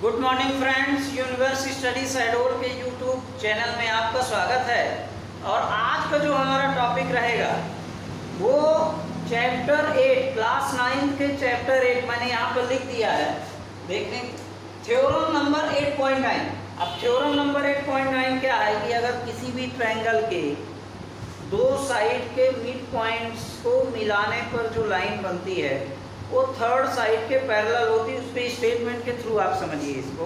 Good morning friends, universe study Shahdol के YouTube channel में आपका स्वागत है। और आज का जो हमारा टॉपिक रहेगा वो चैप्टर 8 क्लास 9 के चैप्टर 8 मैंने यहाँ पर लिख दिया है, देखने थ्योरम नंबर 8.9। अब थ्योरम नंबर 8.9 क्या है कि अगर किसी भी ट्रायंगल के दो साइड के मिड पॉइंट्स को मिलाने पर जो लाइन बनती है वो थर्ड साइड के पैरेलल होती है। उस पर स्टेटमेंट के थ्रू आप समझिए इसको।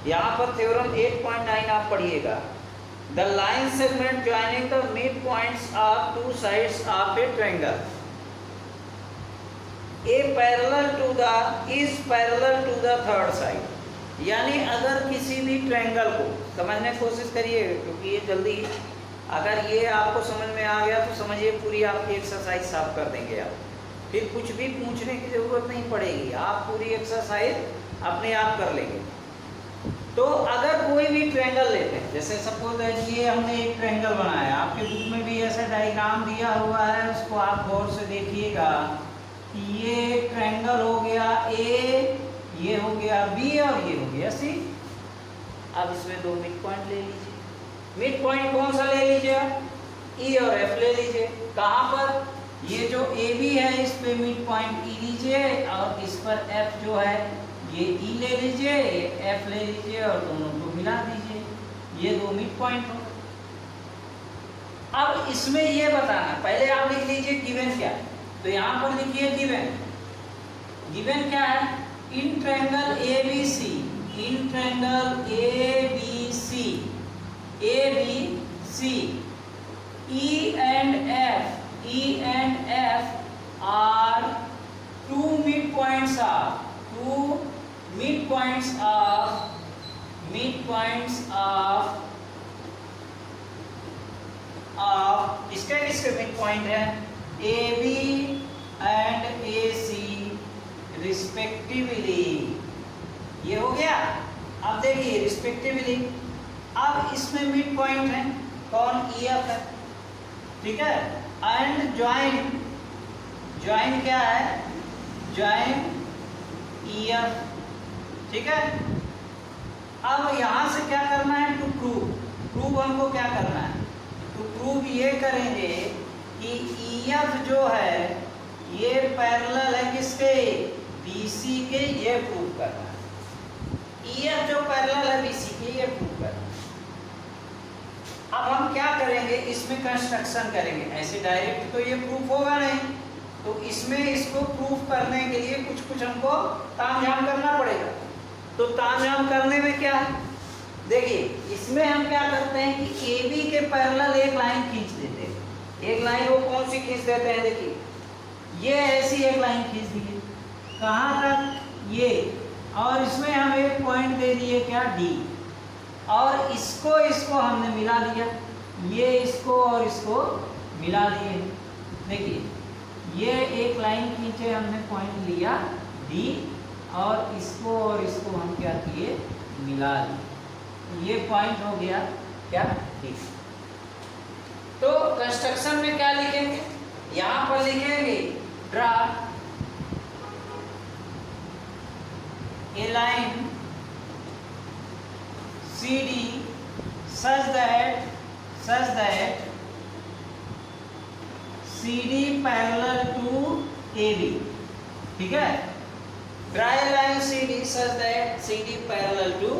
यहाँ पर थ्योरम 8.9 आप पढ़िएगा। The line segment joining the mid points of two sides of a triangle a parallel to the is parallel to the third side. यानी अगर किसी भी ट्रायंगल को समझने की कोशिश करिए, क्योंकि ये जल्दी अगर ये आपको समझ में आ गया तो समझिए पूरी आपकी एक्सरसाइज साफ कर देंगे आप। फिर कुछ भी पूछने की ज़रूरत नहीं पड़ेगी, आप पूरी एक्सरसाइज अपने आप कर लेंगे। तो अगर कोई भी ट्रायंगल लेते हैं, जैसे सपोज ये हमने एक ट्रायंगल बनाया, आपके बुक में भी ऐसा डायग्राम दिया हुआ है, उसको आप गौर से देखिएगा कि ये ट्रायंगल हो गया ए, ये हो गया बी और ये हो गया सी। अब इसमें दो मिड पॉइंट ले लीजिए। मिड पॉइंट कौन सा ले लीजिए? ई और एफ ले लीजिए। कहाँ पर? ये जो ए बी है इस पे मिड पॉइंट ई लीजिए और इस पर एफ जो है ये ई ले लीजिए, ये एफ ले लीजिए और दोनों को मिला दीजिए। ये दो मिड पॉइंट हो। अब इसमें ये बताना, पहले आप लिख लीजिए गिवन क्या है। तो यहाँ पर लिखिए गिवन। गिवन क्या है? In triangle A B C, in triangle A B C, A B C, E and F are two midpoints of इसके मिड पॉइंट है A B and A C respectively. ये हो गया। अब देखिए रिस्पेक्टिवली, अब इसमें मिड पॉइंट है कौन? ई एफ है, ठीक है। एंड ज्वाइन, ज्वाइन क्या है? ज्वाइन ई एफ, ठीक है। अब यहां से क्या करना है? To prove. प्रूव हमको क्या करना है? टू प्रूव ये करेंगे कि ई एफ जो है ये पैरेलल है किसके? बी सी के। ये प्रूव करना है। ई एफ जो पैरेलल है बी सी के, ये प्रूव करना है। अब हम क्या करेंगे? इसमें कंस्ट्रक्शन करेंगे। ऐसे डायरेक्ट तो ये प्रूफ होगा नहीं, तो इसमें इसको प्रूफ करने के लिए कुछ कुछ हमको तामझाम करना पड़ेगा। तो तामझाम करने में क्या है? देखिए इसमें हम क्या करते हैं कि ए बी के पैरेलल एक लाइन खींच देते हैं। एक लाइन वो कौन सी खींच देते हैं? देखिए ये ऐसी एक लाइन खींच दी। कहाँ तक? ये। और इसमें हम एक पॉइंट दे दिए क्या? डी। और इसको हमने मिला दिया, ये इसको और इसको मिला दिए। देखिए ये एक लाइन खींचे हमने, पॉइंट लिया डी, और इसको हम क्या किए? मिला दिए। ये पॉइंट हो गया क्या? डी। तो कंस्ट्रक्शन में क्या लिखेंगे? यहाँ पर लिखेंगे draw a line CD such that CD parallel to AB, ठीक है। Draw a line CD such that CD parallel to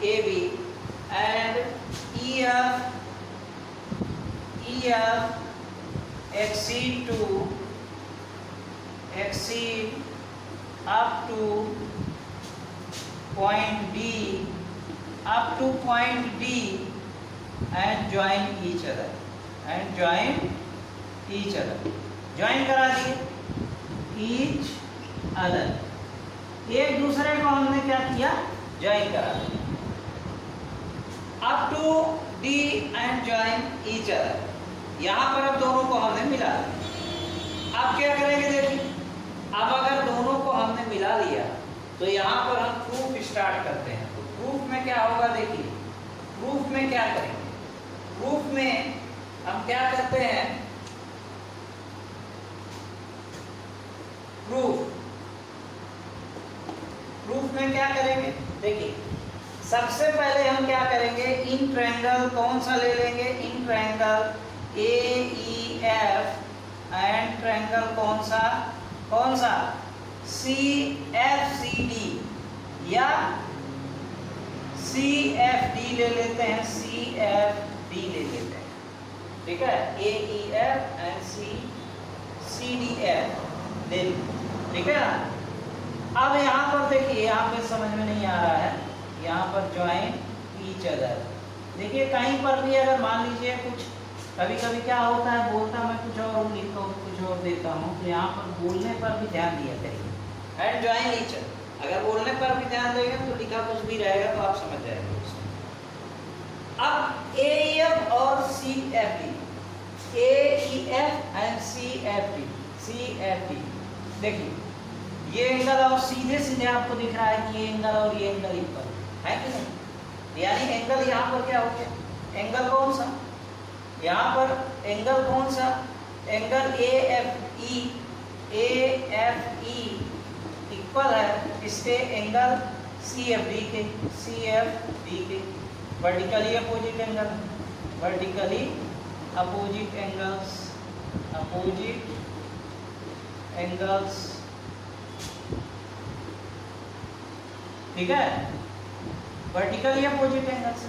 AB and EF exceed up to point D and join each other, join करा दिए each other। एक दूसरे को हमने क्या किया? ज्वाइन करा दिया। up to D and join each other। यहाँ पर अब दोनों को हमने मिला दिया। अब क्या करेंगे? देखिए अब अगर दोनों को हमने मिला लिया तो यहाँ पर हम प्रूफ स्टार्ट करते हैं। तो प्रूफ में क्या होगा? देखिए प्रूफ में क्या करेंगे? प्रूफ में हम क्या करते हैं? प्रूफ में क्या करेंगे? देखिए सबसे पहले हम क्या करेंगे, इन ट्रायंगल कौन सा ले लेंगे, in triangle AEF and triangle कौन सा CFCD या CFD ले लेते हैं, CFD ले लेते हैं, ठीक है, AEF एंड CDF ले, ठीक है ना। अब यहाँ पर देखिए, यहाँ पे समझ में नहीं आ रहा है, यहाँ पर ज्वाइन ईच अदर। देखिए कहीं पर भी अगर मान लीजिए कुछ कभी कभी क्या होता है, बोलता मैं कुछ और लिखता हूँ, कुछ और देता हूँ, तो यहाँ पर बोलने पर भी ध्यान दिया करिए, एंड ज्वाइन ईच अदर। अगर बोलने पर भी ध्यान देंगे तो लिखा कुछ भी रहेगा तो आप समझ जाएंगे उसमें। अब AEF और CFD, AEF एंड CFD देखिए, ये एंगल और सीधे सीधे आपको दिख रहा है कि ये एंगल और ये एंगल इक्वल है कि नहीं, यानी एंगल यहाँ पर क्या हो गया, एंगल कौन सा, यहाँ पर एंगल कौन सा, एंगल AFE इक्वल है इसके एंगल CFD के, vertically opposite angle, vertically opposite angles, ठीक है, वर्टिकली अपोजिट एंगल्स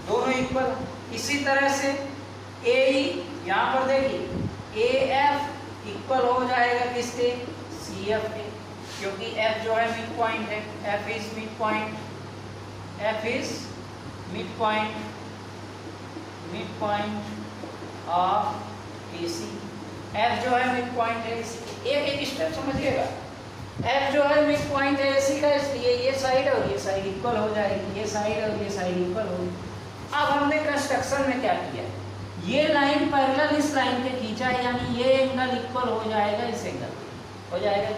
दोनों इक्वल। इसी तरह से AE यहाँ पर देखिए AF इक्वल हो जाएगा किसके, CF के, क्योंकि F जो है मिड पॉइंट है, F is mid point of AC, F जो है मिड पॉइंट है, एक स्टेप समझिएगा, F जो है मिड पॉइंट है AC का, इसलिए ये साइड और ये साइड इक्वल हो जाएगी, ये साइड और ये साइड इक्वल होगी। अब हमने कंस्ट्रक्शन में क्या किया, ये लाइन पैरेलल इस लाइन के खींचा है, यानी ये एंगल इक्वल हो जाएगा इस एंगल के, हो जाएगा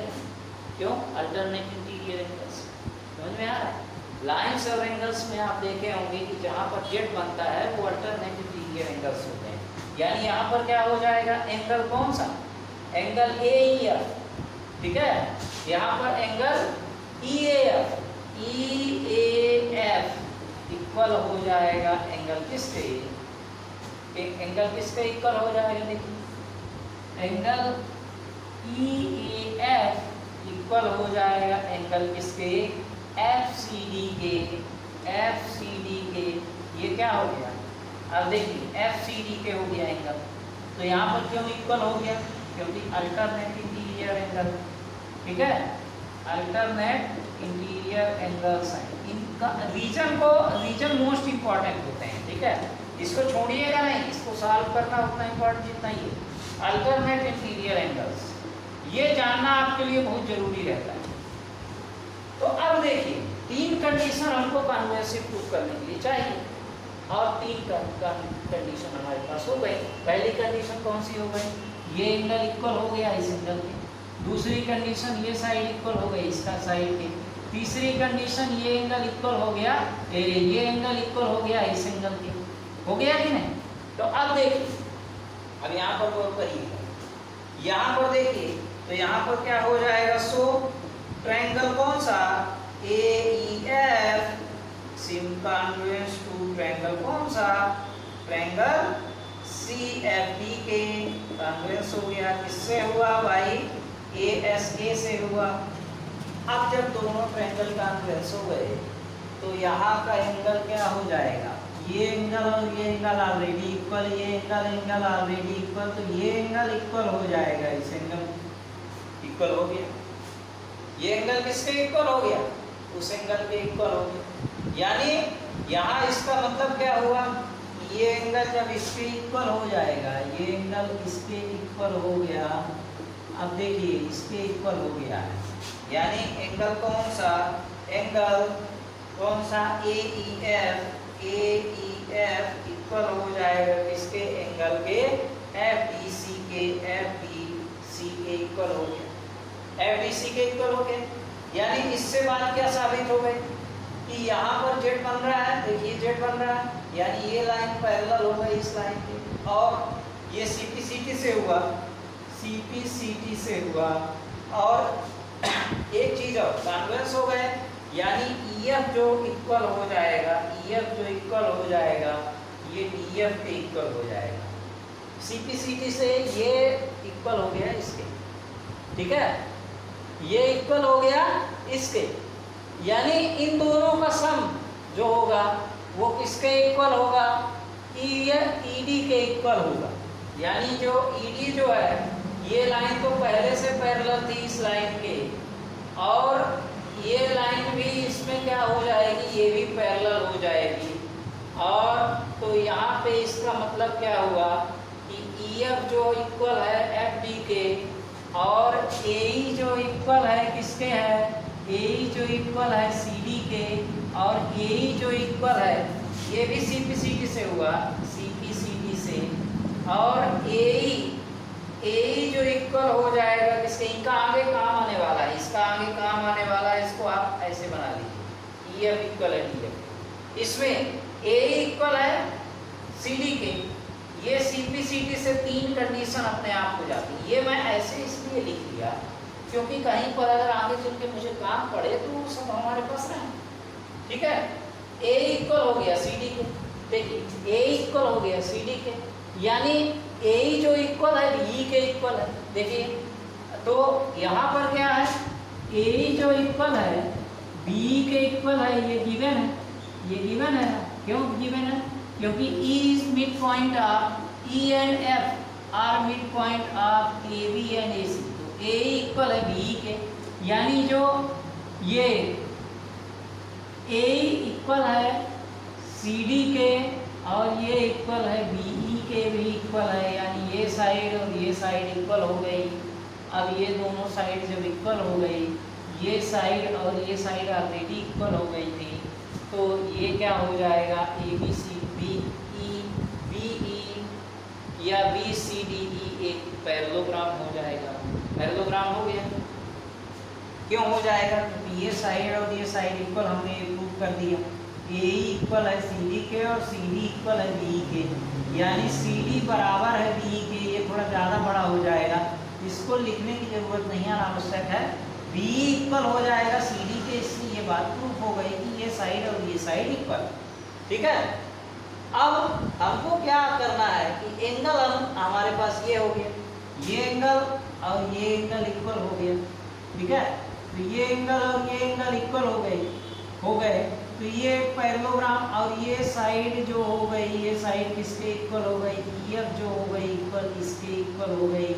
क्यों, अल्टरनेट इंटीरियर एंगल्स, समझ में आ रहा है। लाइंस और एंगल्स में आप देखे होंगे कि जहाँ पर जेड बनता है वो अल्टरनेट इंटीरियर एंगल्स होते हैं, यानी यहाँ पर क्या हो जाएगा, एंगल कौन सा, एंगल AEF, ठीक है, यहाँ पर एंगल EAF इक्वल हो जाएगा एंगल किसके, एंगल किसके इक्वल हो जाएगा, देखिए एंगल EAF इक्वल हो जाएगा एंगल किसके, FCD के, ये क्या हो गया, अब देखिए FCD के हो गया एंगल, तो यहाँ पर क्यों इक्वल हो गया, क्योंकि अल्टरनेट इंटीरियर एंगल, ठीक है, अल्टरनेट इंटीरियर एंगल्स हैं, इनका रीजन मोस्ट इंपॉर्टेंट होते हैं, ठीक है, इसको छोड़िएगा नहीं, इसको सॉल्व करना उतना इंपॉर्टेंट जितना ही है। अल्टरनेट इंटीरियर एंगल्स ये जानना आपके लिए बहुत जरूरी रहता है। तो अब देखिए, तीन कंडीशन हमको कन्वर्सिव प्रूफ करने के लिए चाहिए, और तीन कंडीशन हमारे पास हो गई। पहली कंडीशन कौन सी हो गई, ये एंगल इक्वल हो गया इस एंगल के, दूसरी कंडीशन ये साइड इक्वल हो गई इसका साइड के, तीसरी कंडीशन ये एंगल इक्वल हो गया, ये एंगल इक्वल हो गया इस एंगल के, हो गया कि नहीं। तो अब देखिए, अब यहाँ पर गौर करिए, यहाँ पर देखिए, तो यहाँ पर क्या हो जाएगा, सो ट्रायंगल कौन सा, AEF सिमकॉन्वेक्स टू ट्रायंगल कौन सा, ट्रायंगल CFD के कॉन्वेक्स हो गया, किससे हुआ भाई, ASA से हुआ। अब जब दोनों ट्रायंगल कॉन्वेक्स हो गए तो यहाँ का एंगल क्या हो जाएगा, ये एंगल और ये एंगल ऑलरेडी इक्वल, ये एंगल ऑलरेडी इक्वल, तो ये एंगल इक्वल हो जाएगा, इस एंगल इक्वल हो गया, ये एंगल किसके इक्वल हो गया, उस एंगल के इक्वल हो गया। यानी यहाँ इसका मतलब क्या हुआ, ये एंगल जब इसके इक्वल हो जाएगा, ये एंगल इसके इक्वल हो गया, अब देखिए इसके इक्वल हो गया है, यानी एंगल कौन सा, एंगल कौन सा, AEF इक्वल हो जाएगा किसके, एंगल के FDC के इक्वल हो गया, FDC के इक्वल हो गया। यानी इससे बात क्या साबित हो गई कि यहाँ पर जेड बन रहा है, देखिए जेड बन रहा है, यानी ये लाइन पैरेलल हो गई इस लाइन के, और ये CP से हुआ, CP से हुआ, और एक चीज और कॉन्वेक्स हो गए, यानी EF जो इक्वल हो जाएगा, EF जो इक्वल हो जाएगा ये DF के इक्वल हो जाएगा। CPCT से ये इक्वल हो गया इसके, ठीक है, ये इक्वल हो गया इसके, यानी इन दोनों का सम जो होगा वो किसके इक्वल होगा, ED के इक्वल होगा। यानी जो ED जो है ये लाइन तो पहले से पैरेलल थी इस लाइन के, और ये लाइन भी इसमें क्या हो जाएगी, ये भी पैरेलल हो जाएगी। और तो यहाँ पे इसका मतलब क्या हुआ कि EF जो इक्वल है FD के, और AE जो इक्वल है किसके है, AE जो इक्वल है CD के, और AE जो इक्वल है ये भी CPCT से हुआ, CPCT से, और AE जो इक्वल हो जाएगा किसके, इनका आगे काम आने वाला है, इसका आगे काम आने वाला है, इसको आप ऐसे बना लीजिए, EF इक्वल है DF। इसमें AE इक्वल है CD के, ये CPCT से 3 कंडीशन अपने आप हो जाती है। ये मैं ऐसे इसलिए लिख दिया क्योंकि कहीं पर अगर आगे चल के मुझे काम पड़े तो वो सब हमारे पास रहे, ठीक है। A इक्वल हो गया CD के, देखिए A इक्वल हो गया CD के, यानी AE जो इक्वल है BE के इक्वल है। देखिए तो यहाँ पर क्या है, AE जो इक्वल है BE के इक्वल है, ये गिवन है, ये गिवन है। क्यों गिवन है, क्योंकि E is midpoint of E and F are midpoint of AB and AC। तो A इक्वल है BE के, यानी जो ये A इक्वल है CD के और ये इक्वल है BE के भी इक्वल है, यानी ये साइड और ये साइड इक्वल हो गई। अब ये दोनों साइड जब इक्वल हो गई, ये साइड और ये साइड ऑलरेडी इक्वल हो गई थी, तो ये क्या हो जाएगा, ABCDE या BCDE एक पैरेललोग्राम हो जाएगा। पैरेललोग्राम हो गया, क्यों हो जाएगा, क्योंकि ये साइड और ये साइड इक्वल हमने प्रूव कर दिया। AE इक्वल है CD के और CD इक्वल है BE के, यानी CD बराबर है BE के। ये थोड़ा ज़्यादा बड़ा हो जाएगा, इसको लिखने की ज़रूरत नहीं है, आवश्यक है। BE इक्वल हो जाएगा CD के, इससे ये बात प्रूफ हो गई कि ये साइड और ये साइड इक्वल, ठीक है। अब हमको क्या करना है कि एंगल हमारे पास ये हो गया, ये एंगल और ये एंगल इक्वल हो गया, ठीक है। तो ये एंगल और ये एंगल इक्वल हो गए, तो ये पैरेललोग्राम, और ये साइड जो हो गई, ये साइड किसके इक्वल हो गई, EF जो हो गई इक्वल इसके इक्वल हो गई,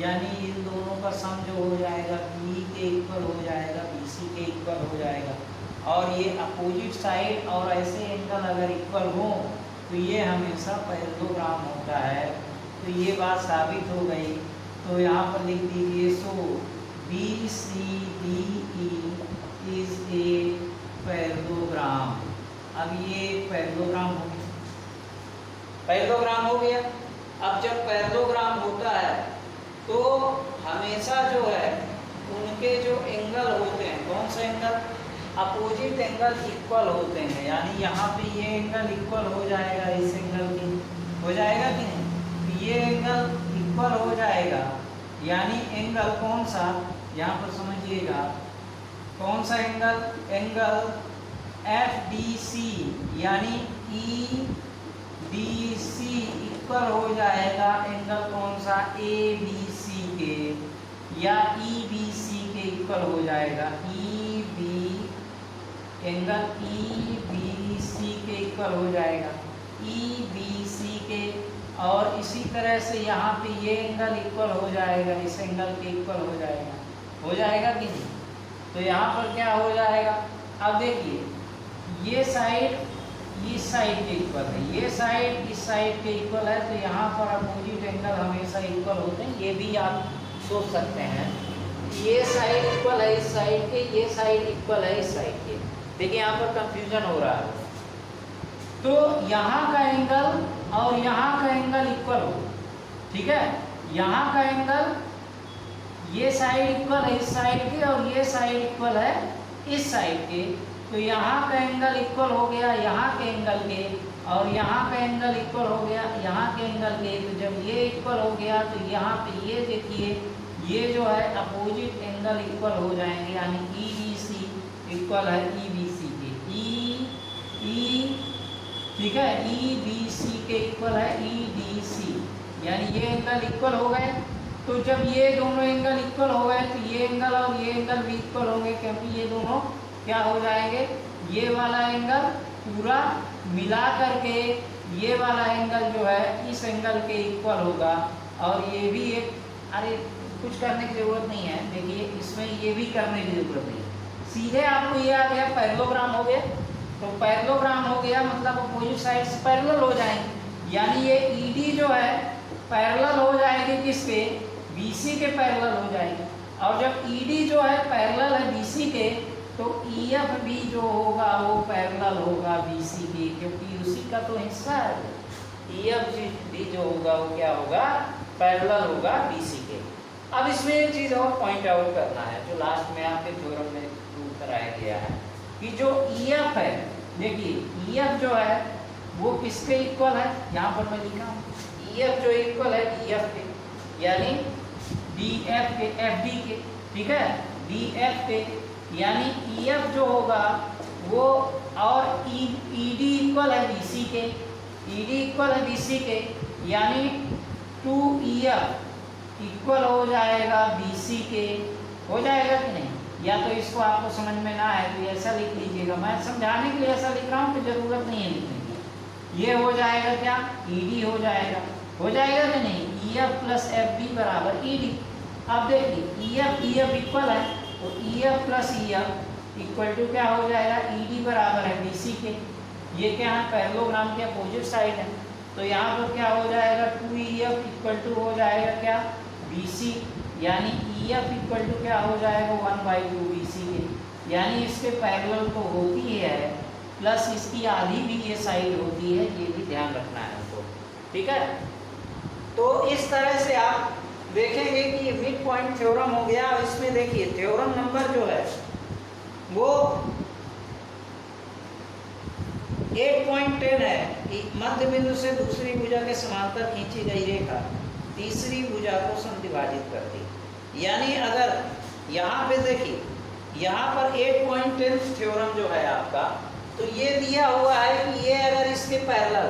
यानी इन दोनों का सम जो हो जाएगा BE के इक्वल हो जाएगा, BC के इक्वल हो जाएगा। और ये अपोजिट साइड और ऐसे एंगल अगर इक्वल हो तो ये हमेशा पैरेललोग्राम होता है। तो ये बात साबित हो गई। तो यहाँ पर लिख दीजिए, सो BCDE इज ए पैरेललोग्राम। अब ये पैरेललोग्राम हो गया, पैरेललोग्राम हो गया। अब जब पैरेललोग्राम होता है तो हमेशा जो है उनके जो एंगल होते हैं, कौन सा एंगल, अपोजिट एंगल इक्वल होते हैं। यानी यहाँ पे ये एंगल इक्वल हो जाएगा इस एंगल की, हो जाएगा कि नहीं, तो ये एंगल इक्वल हो जाएगा। यानी एंगल कौन सा, यहाँ पर समझिएगा कौन सा एंगल, एंगल FDC यानी EDC इक्वल हो जाएगा एंगल कौन सा, ABC के, या EBC के इक्वल हो जाएगा, एंगल EBC के इक्वल हो जाएगा, EBC के। और इसी तरह से यहाँ पे ये एंगल इक्वल हो जाएगा इस एंगल के इक्वल हो जाएगा, हो जाएगा कि नहीं। तो यहाँ पर क्या हो जाएगा, अब देखिए ये साइड इस साइड के इक्वल है, ये साइड इस साइड के इक्वल है, तो यहाँ पर अपोजिट एंगल हमेशा इक्वल होते हैं। ये भी आप सोच सकते हैं, ये साइड इक्वल है इस साइड के, ये साइड इक्वल है इस साइड के। देखिए यहाँ पर कंफ्यूजन हो रहा है। तो यहाँ का एंगल और यहाँ का एंगल इक्वल हो, ठीक है। यहाँ का एंगल, ये साइड इक्वल है इस साइड के और ये साइड इक्वल है इस साइड के, तो यहाँ का एंगल इक्वल हो गया यहाँ के एंगल के, और यहाँ का एंगल इक्वल हो गया यहाँ के एंगल के। तो जब ये इक्वल हो गया तो यहाँ पे ये देखिए ये जो है अपोजिट एंगल इक्वल हो जाएंगे, यानी EBC इक्वल है EBC के, ठीक है, EBC के इक्वल है EDC, यानी ये एंगल इक्वल हो गए। तो जब ये दोनों एंगल इक्वल हो गए तो ये एंगल और ये एंगल भी इक्वल होंगे, क्योंकि ये दोनों क्या हो जाएंगे, ये वाला एंगल पूरा मिला करके ये वाला एंगल जो है इस एंगल के इक्वल होगा, और ये भी एक, अरे कुछ करने की ज़रूरत नहीं है, देखिए इसमें ये भी करने की ज़रूरत नहीं है, सीधे आपको ये आ गया पैरेललोग्राम हो गया। तो पैरेललोग्राम हो गया मतलब अपोजिट साइड्स पैरेलल हो जाएंगे, यानी ये ED जो है पैरेलल हो जाएंगे किसके, BC के पैरेलल हो जाएंगे। और जब ED जो है पैरेलल है BC के, तो EF भी जो होगा वो पैरेलल होगा BC के, क्योंकि उसी का तो हिस्सा है। EF भी जो होगा वो क्या होगा, पैरेलल होगा BC के। अब इसमें एक चीज़ और पॉइंट आउट करना है, जो लास्ट में आपके थ्योरम में प्रूव कराया गया है, कि जो EF है, देखिए EF जो है वो किसके इक्वल है, यहाँ पर मैं लिखा हूँ EF जो इक्वल है EF के, यानी DF के, FD के, ठीक है, DF के, यानी EF जो होगा वो, और ED इक्वल है BC के, ED इक्वल है BC के, यानी 2EF इक्वल हो जाएगा BC के, हो जाएगा कि नहीं। या तो इसको आपको समझ में ना आए तो ऐसा लिख लीजिएगा, मैं समझाने के लिए ऐसा लिख रहा हूँ, तो ज़रूरत नहीं है लिखने की। ये हो जाएगा क्या, ED हो जाएगा कि नहीं, EF प्लस FD बराबर ED। अब देखिए EF इक्वल है, तो EF plus EF equal to क्या हो जाएगा, ED बराबर है BC के। ये क्या है, पैरेललोग्राम के अपोजिट साइड है, तो यहाँ पर क्या हो जाएगा, 2EF इक्वल टू हो जाएगा क्या, BC, यानी EF इक्वल टू क्या हो जाएगा, 1/2 BC के, यानी इसके पैरेलल तो होती है, प्लस इसकी आधी भी ये साइड होती है, ये भी ध्यान रखना है हमको, ठीक है। तो इस तरह से आप देखेंगे कि ये मिड पॉइंट थ्योरम हो गया। और इसमें देखिए थ्योरम नंबर जो है वो 8.10 है, मध्य बिंदु से दूसरी भुजा के समांतर खींची गई रेखा तीसरी भुजा को समद्विभाजित करती। यानी अगर यहाँ पे देखिए, यहाँ पर 8.10 थ्योरम जो है आपका, तो ये दिया हुआ है कि ये अगर इसके पैरेलल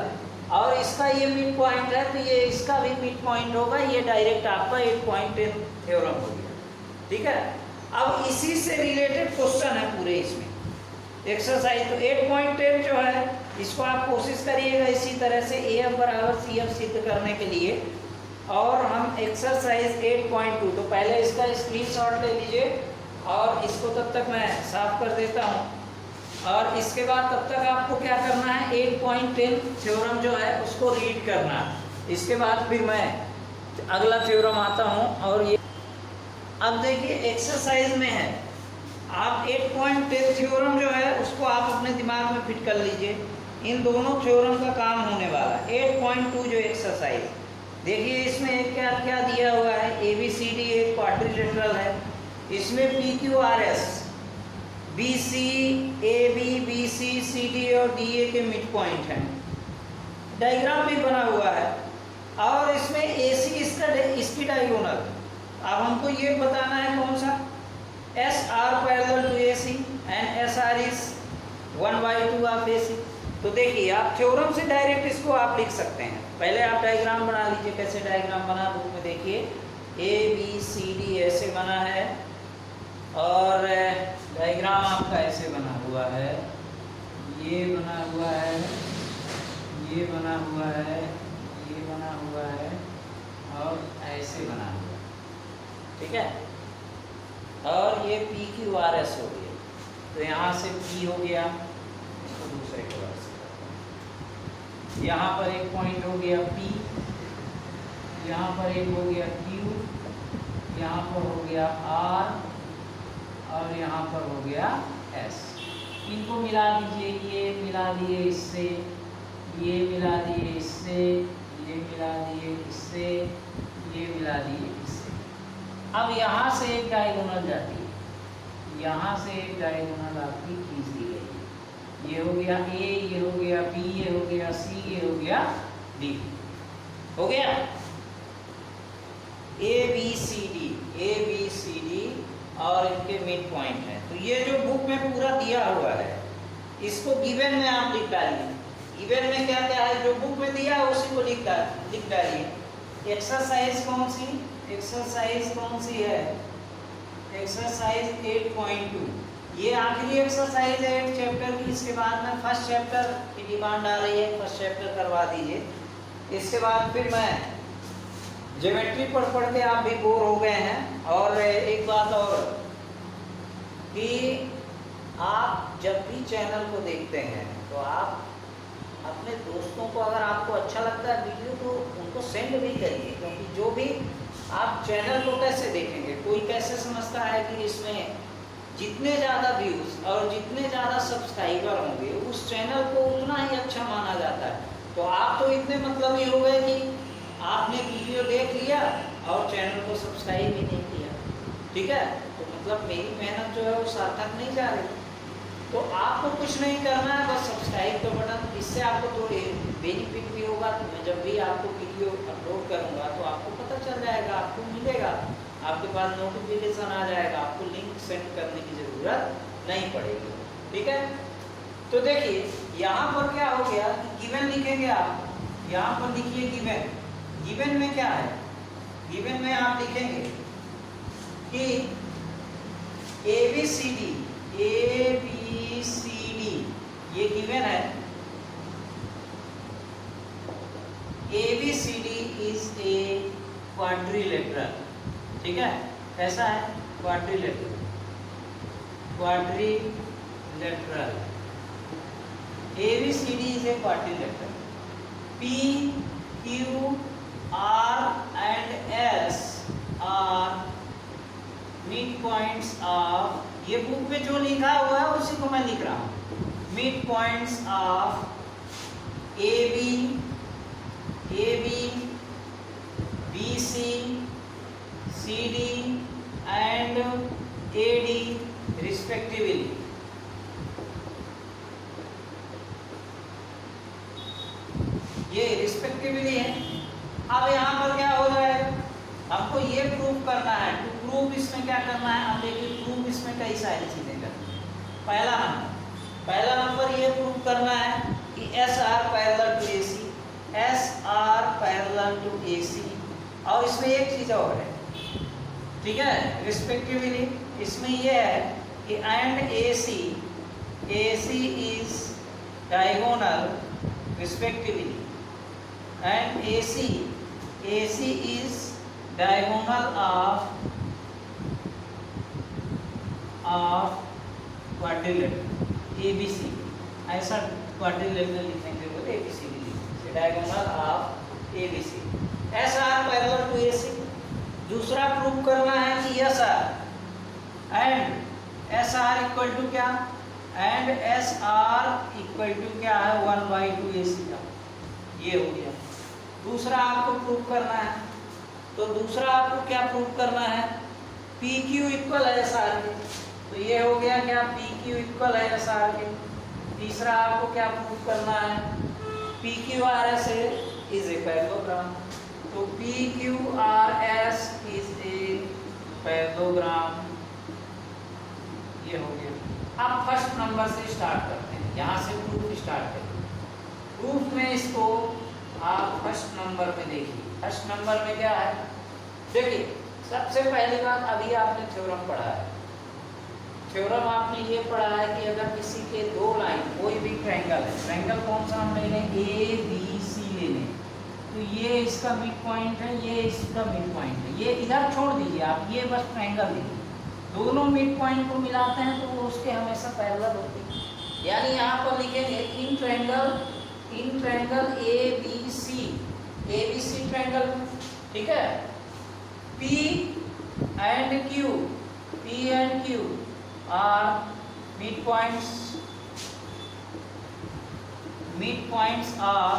और इसका ये मिड पॉइंट है, तो ये इसका भी मिड पॉइंट होगा, ये डायरेक्ट आपका 8.10 थ्योरम हो गया, ठीक है। अब इसी से रिलेटेड क्वेश्चन है पूरे इसमें एक्सरसाइज। तो 8.10 जो है इसको आप कोशिश करिएगा इसी तरह से AF बराबर CF सिद्ध करने के लिए। और हम एक्सरसाइज 8.2, तो पहले इसका स्क्रीनशॉट ले लीजिए और इसको तब तक मैं साफ कर देता हूँ। और इसके बाद तब तक आपको क्या करना है, 8.10 थ्योरम जो है उसको रीड करना। इसके बाद फिर मैं अगला थ्योरम आता हूँ। और ये अब देखिए एक्सरसाइज में है, आप 8.10 थ्योरम जो है उसको आप अपने दिमाग में फिट कर लीजिए। इन दोनों थ्योरम का काम होने वाला है। 8.2 जो एक्सरसाइज देखिए, इसमें क्या क्या दिया हुआ है, ABCD एक क्वाड्रिलेटरल है, इसमें PQRS BC AB BC CD और DA के मिड पॉइंट हैं। डायग्राम भी बना हुआ है और इसमें AC इसकी डायगोनल। अब हमको ये बताना है कौन सा, SR parallel to AC and SR is 1/2 of AC। तो देखिए आप थ्योरम से डायरेक्ट इसको आप लिख सकते हैं। पहले आप डायग्राम बना लीजिए। कैसे डायग्राम बना, बुक में देखिए ABCD ऐसे बना है और डायग्राम आपका ऐसे बना हुआ है, ये बना हुआ है, ये बना हुआ है, ये बना हुआ है और ऐसे बना हुआ है, ठीक है। और ये PQRS हो गया, तो यहाँ से P हो गया, इसको दूसरे कलर से, यहाँ पर एक पॉइंट हो गया P, यहाँ पर एक हो गया Q, यहाँ पर हो गया R और यहाँ पर हो गया S। इनको मिला दीजिए, ये मिला दिए इससे, ये मिला दिए इससे, ये मिला दिए इससे, ये मिला दिए इससे। अब यहाँ से एक डायगोनल जाती है, यहाँ से एक डायगोनल आपकी खींच दी गई। ये हो गया A, ये हो गया B, ये हो गया C, ये हो गया D। हो गया ABCD, A B C D और इनके मिड पॉइंट है। तो ये जो बुक में पूरा दिया हुआ है इसको गिवन में आप लिख डालिए। गिवन में क्या क्या है, जो बुक में दिया है उसी को लिख डालिए। एक्सरसाइज कौन सी, एक्सरसाइज कौन सी है, एक्सरसाइज 8.2। ये आखिरी एक्सरसाइज है 8 चैप्टर की। इसके बाद में फर्स्ट चैप्टर की डिमांड आ रही है, फर्स्ट चैप्टर करवा दीजिए। इसके बाद फिर मैं ज्योमेट्री पढ़ के आप भी बोर हो गए हैं। और एक बात और कि आप जब भी चैनल को देखते हैं तो आप अपने दोस्तों को, अगर आपको अच्छा लगता है वीडियो तो उनको सेंड भी करिए, क्योंकि जो भी आप चैनल को कैसे देखेंगे, कोई कैसे समझता है कि इसमें जितने ज़्यादा व्यूज़ और जितने ज़्यादा सब्सक्राइबर होंगे उस चैनल को उतना ही अच्छा माना जाता है। तो आप तो इतने मतलब ये हो गए कि आपने वीडियो देख लिया और चैनल को सब्सक्राइब भी नहीं किया, ठीक है, तो मतलब मेरी मेहनत जो है वो सार्थक नहीं जा रही। तो आपको कुछ नहीं करना है, बस सब्सक्राइब का बटन, इससे आपको थोड़ी बेनिफिट भी होगा। तो मैं जब भी आपको वीडियो अपलोड करूँगा तो आपको पता चल जाएगा, आपको मिलेगा, आपके पास नोटिफिकेशन आ जाएगा, आपको लिंक सेंड करने की ज़रूरत नहीं पड़ेगी, ठीक है। तो देखिए यहाँ पर क्या हो गया कि गिवन लिखेंगे आप, यहाँ पर लिखिए गिवन। गिवन में क्या है, गिवन में आप लिखेंगे कि ए बी सी डी ये गिवन है। A B C D is a quadrilateral, ठीक है, कैसा है, quadrilateral, quadrilateral. A B C D is a quadrilateral. P Q R and S R mid points of, ये बुक में जो लिखा हुआ है उसी को मैं लिख रहा हूँ, mid points of A B B C C D and A D respectively. ये रिस्पेक्टिवली है। अब यहाँ पर क्या हो जाएगा, हमको ये प्रूव करना है। टू प्रूव इसमें क्या करना है, आप देखिए प्रूव इसमें कई सारी चीजें करनी है। पहला नंबर ये प्रूव करना है कि S R parallel to A C, S R parallel to A C. और इसमें एक चीज और है, ठीक है, रिस्पेक्टिवली इसमें ये है कि and A C is diagonal respectively, and A C is diagonal of quadrilateral ABC। ऐसा quadrilateral लिखेंगे वो ABCD लिखेंगे, diagonal of ABC। SR parallel to AC। दूसरा प्रूव करना है कि SR and SR equal to क्या, एंड SR इक्वल टू क्या है 1/2 AC का, ये हो गया। दूसरा आपको प्रूव करना है, तो दूसरा आपको क्या प्रूव करना है, पी क्यू इक्वल है एस आर के, तो ये हो गया क्या, पी क्यू इक्वल है एस आर के। तीसरा आपको क्या प्रूव करना है, P Q R S is a parallelogram, तो P Q R S is a parallelogram, ये हो गया। अब फर्स्ट नंबर से स्टार्ट करते हैं, यहाँ से प्रूफ स्टार्ट करें। प्रूफ में इसको आप फर्स्ट नंबर में देखिए, फर्स्ट नंबर में क्या है, देखिए सबसे पहली बात, अभी आपने थ्योरम पढ़ा है। थ्योरम आपने ये पढ़ा है कि अगर किसी के दो लाइन, कोई भी ट्रायंगल है, ट्रायंगल कौन सा हम ले लें, ए बी सी ले लें, तो ये इसका मिड पॉइंट है, ये इसका मिड पॉइंट है, ये इधर छोड़ दीजिए आप, ये बस ट्रायंगल देखिए, दोनों मिड पॉइंट को मिलाते हैं तो वो उसके हमेशा पैरेलल होते हैं। यानी यहाँ पर लिखेंगे in triangle A B C triangle, ठीक है, P and Q are midpoints of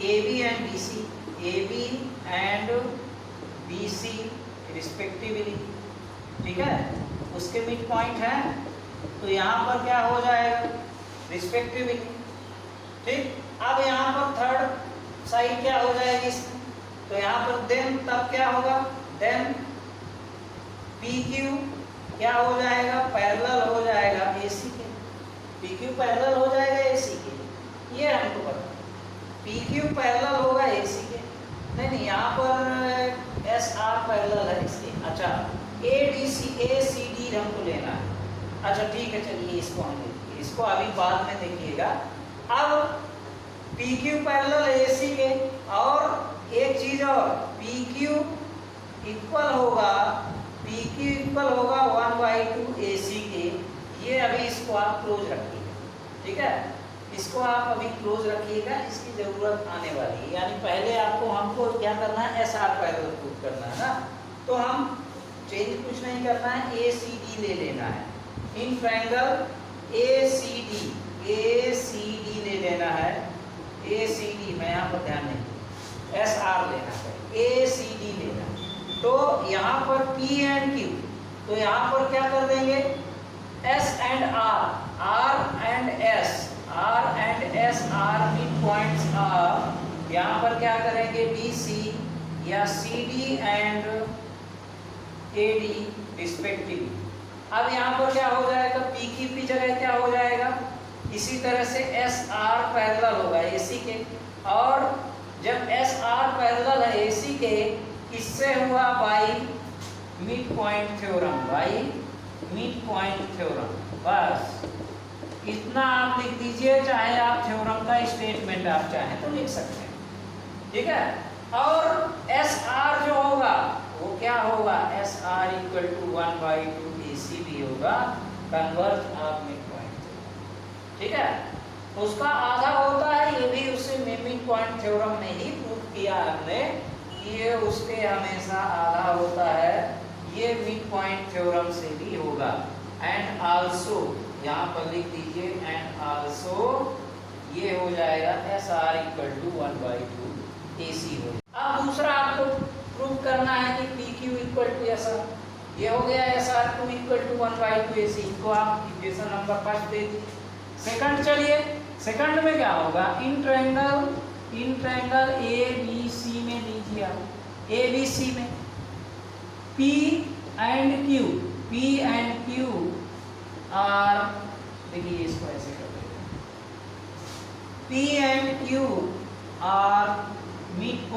AB and BC respectively, ठीक है, उसके मिड पॉइंट है। तो यहाँ पर क्या हो जाएगा, रिस्पेक्टिवली, ठीक। अब यहाँ पर थर्ड साइड क्या हो जाएगी, तो यहाँ पर देन तब क्या होगा, देन पी क्यू क्या हो जाएगा, पैरेलल हो जाएगा AC के, पी क्यू पैरेलल हो जाएगा AC के, ये हमको पता, पी क्यू पैरेलल होगा AC के, नहीं यहाँ पर SR पैरेलल है इसके। अच्छा ACD हमको लेना है। अच्छा ठीक है, चलिए इसको हम देखिए, इसको अभी बाद में देखिएगा। अब PQ पैरेलल AC के, और एक चीज और, PQ इक्वल होगा 1/2 AC के। ये अभी इसको आप क्लोज रखिएगा, ठीक है, इसको आप अभी क्लोज रखिएगा, इसकी जरूरत आने वाली है। यानी पहले हमको क्या करना है, SR पैरेलल प्रूव करना है ना, तो हम चेंज कुछ नहीं करना है, ACD ले लेना है, इन ट्रायंगल ACD ले लेना है, ACD मैं यहाँ पर ध्यान नहीं, SR लेना है, ACD लेना है। तो यहाँ पर P एंड Q, तो यहाँ पर क्या कर देंगे, S and R and S are mid points of, यहाँ पर क्या करेंगे BC या CD एंड AD रिस्पेक्टिवली। अब यहाँ पर क्या हो जाएगा, PQ की जगह क्या हो जाएगा, इसी तरह से SR पैरेलल होगा AC के, और जब SR पैरेलल है AC के, किससे हुआ, बाई मिड पॉइंट थ्योरम, बस इतना आप लिख दीजिए, चाहे आप थ्योरम का स्टेटमेंट आप चाहें तो लिख सकते हैं, ठीक है। और SR जो होगा वो क्या होगा, SR इक्वल टू 1/2 AC भी होगा, कन्वर्ज ऑफ मिड पॉइंट, ठीक है। उसका आधा होता है, ये भी उसे मिड पॉइंट थ्योरम में ही प्रूव किया हमने, ये उसके हमेशा आधा होता है, ये मिड पॉइंट थ्योरम से भी होगा। एंड आल्सो यहाँ पर लिख दीजिए, एंड आल्सो ये हो जाएगा SR इक्वल टू 1/2 AC हो। अब दूसरा आपको प्रूव करना है कि PQ इक्वल टू SR, ये हो गया SR2 इक्वल टू 1/2 AC, इनको आप इक्वेशन नंबर 1 दे दीजिए। सेकंड चलिए, सेकंड में क्या होगा, इन ट्रायंगल ABC में लीजिए आप, ABC में P एंड Q आर, देखिए इसको ऐसे कर देते हैं, P and Q are mid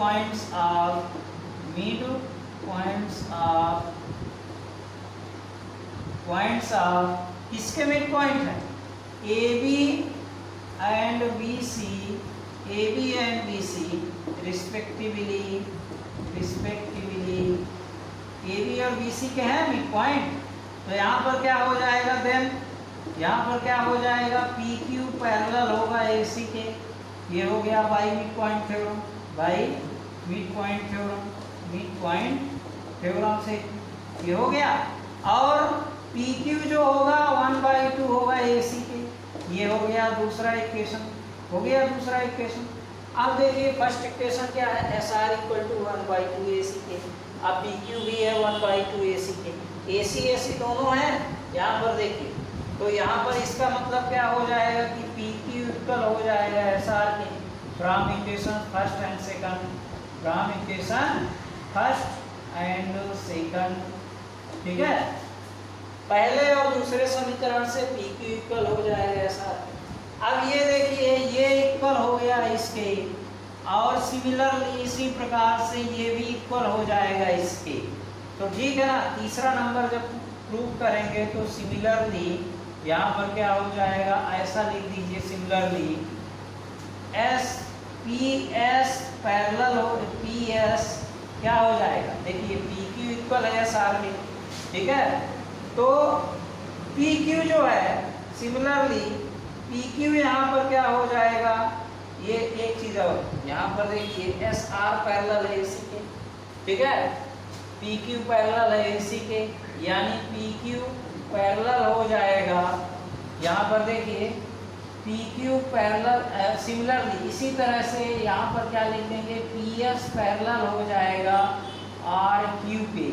points of किसके मिड पॉइंट है, AB and BC respectively, AB और BC के हैं मिड पॉइंट। तो यहाँ पर क्या हो जाएगा, देन यहाँ पर क्या हो जाएगा, PQ पैरेलल होगा AC के, ये हो गया बाई मिड पॉइंट थ्योरम से ये हो गया। और PQ जो होगा 1/2 होगा AC के, ये हो गया दूसरा इक्वेशन, अब देखिए फर्स्ट इक्वेशन क्या है, SR इक्वल टू 1/2 AC के, अब PQ भी है 1/2 AC के, AC दोनों हैं यहाँ पर देखिए, तो यहाँ पर इसका मतलब क्या हो जाएगा कि PQ इक्वल हो जाएगा SR के, from equation first and second, ठीक है। पहले और दूसरे समीकरण से PQ इक्वल हो जाएगा SR। अब ये देखिए, ये इक्वल हो गया इसके, और सिमिलरली इसी प्रकार से ये भी इक्वल हो जाएगा इसके, तो ठीक है ना। तीसरा नंबर जब प्रूव करेंगे तो सिमिलरली यहाँ पर क्या हो जाएगा, ऐसा लिख दीजिए, सिमिलरली PS पैरेलल हो, PS क्या हो जाएगा, देखिए PQ इक्वल है SR में, ठीक है। तो PQ जो है, सिमिलरली PQ यहाँ पर क्या हो जाएगा, ये एक चीज और, यहाँ पर देखिए SR पैरेलल है AC के, ठीक है, PQ पैरेलल है AC के, यानी PQ पैरेलल हो जाएगा, यहाँ पर देखिए PQ पैरेलल, सिमिलरली इसी तरह से यहाँ पर क्या लिख देंगे, PS पैरेलल हो जाएगा RQ पे,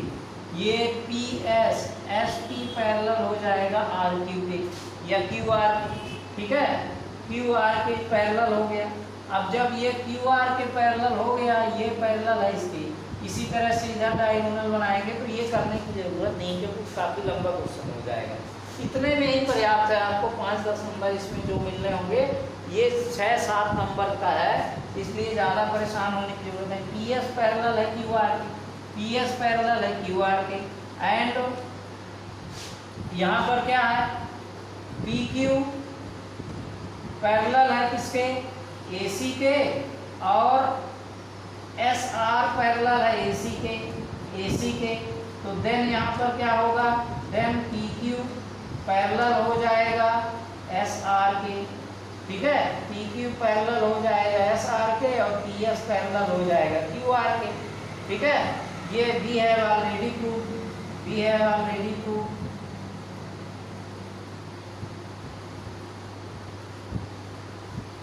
ये PS SP पैरेलल हो जाएगा RQ पे या QR, ठीक है, QR के पैरेलल हो गया। अब जब ये क्यू आर के पैरेलल हो गया, ये पैरेलल है इसकी, इसी तरह से इधर डायगोनल बनाएंगे तो ये करने की जरूरत नहीं, क्योंकि काफ़ी लंबा क्वेश्चन हो जाएगा। इतने में ही पर्याप्त है, आपको 5-10 नंबर इसमें जो मिलने होंगे, ये 6-7 नंबर का है, इसलिए ज़्यादा परेशान होने की जरूरत नहीं। पी एस पैरेलल है क्यू आर के, पी एस पैरेलल है क्यू आर के, एंड यहाँ पर क्या है, पी क्यू पैरेलल है किसके, ए सी के, और एस आर पैरेलल है ए सी के, तो देन यहाँ पर क्या होगा, देन पी क्यू पैरेलल हो जाएगा एस आर के, ठीक है, पी क्यू पैरेलल हो जाएगा एस आर के, और पी एस पैरेलल हो जाएगा क्यू आर के, ठीक है। ये we have already proved, we have already proved.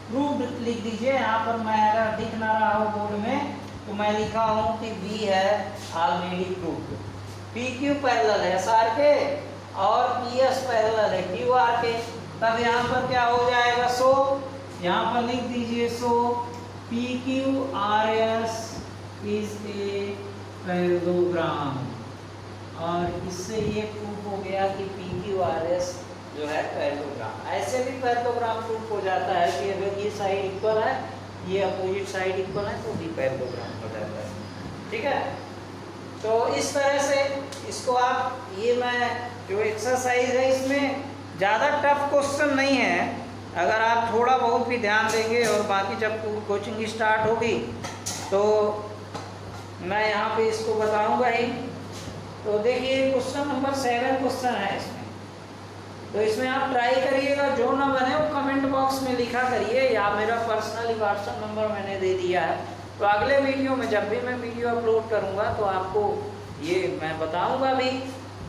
Proved लिख दीजिए, यहाँ पर मैं अगर दिख ना रहा हो बोर्ड में तो मैं लिखा हूँ कि वी है already proved. P Q parallel है एस आर के और पी एस पैरेलल है क्यू आर के, तब यहाँ पर क्या हो जाएगा, सो यहाँ पर लिख दीजिए, so P Q R S is a parallelogram, और इससे ये प्रूफ हो गया कि पी क्यू आर एस जो है पैरेललोग्राम। ऐसे भी पैरेललोग्राम प्रूफ हो जाता है कि अगर ये साइड इक्वल है, ये अपोजिट साइड इक्वल है, तो भी पैरेललोग्राम हो जाता है, ठीक है। तो इस तरह से इसको आप, ये मैं जो एक्सरसाइज है इसमें ज़्यादा टफ क्वेश्चन नहीं है, अगर आप थोड़ा बहुत भी ध्यान देंगे, और बाकी जब कोचिंग स्टार्ट होगी तो मैं यहाँ पे इसको बताऊँगा ही। तो देखिए क्वेश्चन नंबर 7 क्वेश्चन है इसमें, तो इसमें आप ट्राई करिएगा, जो ना बने वो कमेंट बॉक्स में लिखा करिए, या मेरा पर्सनली व्हाट्सएप नंबर मैंने दे दिया है, तो अगले वीडियो में जब भी मैं वीडियो अपलोड करूंगा तो आपको ये मैं बताऊंगा भी,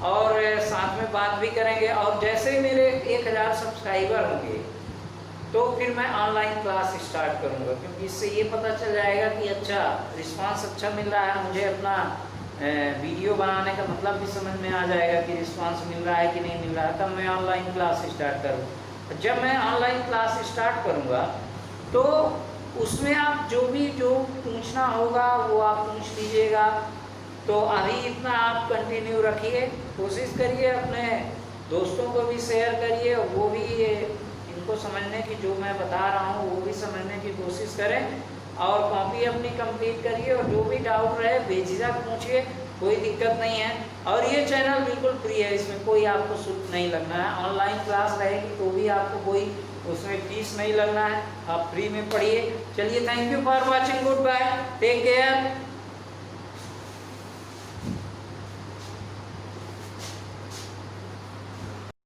और साथ में बात भी करेंगे। और जैसे ही मेरे 1000 सब्सक्राइबर होंगे तो फिर मैं ऑनलाइन क्लास स्टार्ट करूंगा, क्योंकि इससे ये पता चल जाएगा कि अच्छा रिस्पांस अच्छा मिल रहा है, मुझे अपना वीडियो बनाने का मतलब भी समझ में आ जाएगा कि रिस्पांस मिल रहा है कि नहीं मिल रहा है, तब मैं ऑनलाइन क्लास स्टार्ट करूँ। जब मैं ऑनलाइन क्लास स्टार्ट करूँगा तो उसमें आप जो पूछना होगा वो आप पूछ लीजिएगा। तो अभी इतना आप कंटिन्यू रखिए, कोशिश करिए अपने दोस्तों को भी शेयर करिए, वो भी इनको समझने की, जो मैं बता रहा हूँ वो भी समझने की कोशिश करें, और कॉपी अपनी कंप्लीट करिए, और जो भी डाउट रहे बेझिझक पूछिए, कोई दिक्कत नहीं है। और ये चैनल बिल्कुल फ्री है, इसमें कोई आपको शुल्क नहीं लगना है। ऑनलाइन क्लास रहेगी तो भी आपको कोई उसमें फीस नहीं लगना है, आप फ्री में पढ़िए। चलिए, thank you for watching, goodbye, take care.